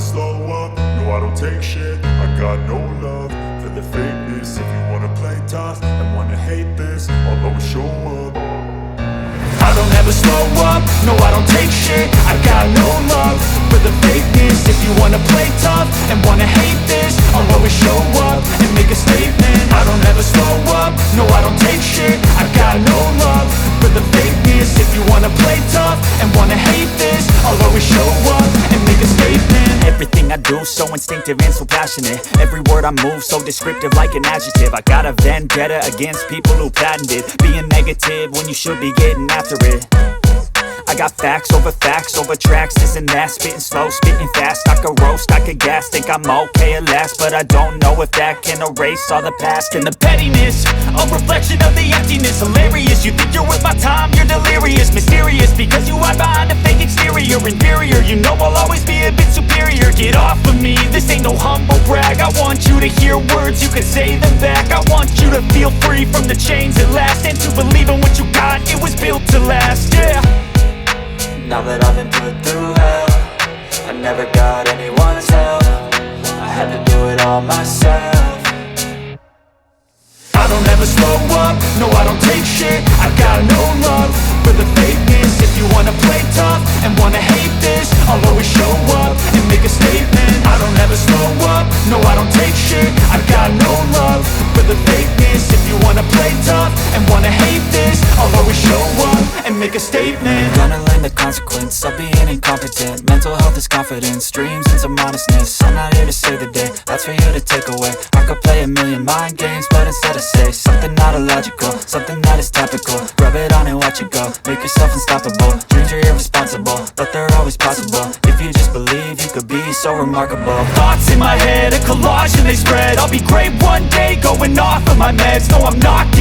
slow up, no I don't take shit. I got no love for the fakeness. If you wanna play tough and wanna hate this, I'll always show up. I don't ever slow up, no I don't take shit. I got no love for the fakeness. If you wanna play tough and wanna hate this, I'll always show up and make a statement. I don't ever slow up, no I don't take shit. I got no love for the fakeness. If you wanna play tough and wanna hate this, I'll always show up and make a statement. Everything I do so instinctive and so passionate. Every word I move so descriptive like an adjective. I got a vendetta against people who patented being negative when you should be getting after it. I got facts over tracks, this and that. Spitting slow, spitting fast, I could roast, I could gas. Think I'm okay at last, but I don't know if that can erase all the past. And the pettiness, a reflection of the emptiness. Hilarious, you think you're worth my time, you're delirious. Mysterious, because you hide behind a fake exterior. Inferior, you know I'll always be a bit superior. Get off of me, this ain't no humble brag. I want you to hear words, you can say them back. I want you to feel free from the chains at last, and to believe in what you got, it was built to last, yeah. Now that I've been put through hell, I never got anyone's help. I had to do it all myself. I don't ever slow up, no I don't take shit. I got no love for the fakeness. If you wanna play tough and wanna hate this, I'll always show up and make a statement. I don't ever slow up, no I don't take shit. I got no love for the fakeness. If you wanna play tough and wanna hate this, I'll always show up and make a statement. Gonna learn the consequence of being incompetent. Mental health is confidence, dreams and some honestness. I'm not here to save the day, that's for you to take away. I could play a million mind games, but instead I say something not illogical, something that is topical. Rub it on and watch it go, make yourself unstoppable. Dreams are irresponsible, but they're always possible. If you just believe, you could be so remarkable. Thoughts in my head, a collage and they spread. I'll be great one day, going off of my meds. No, I'm not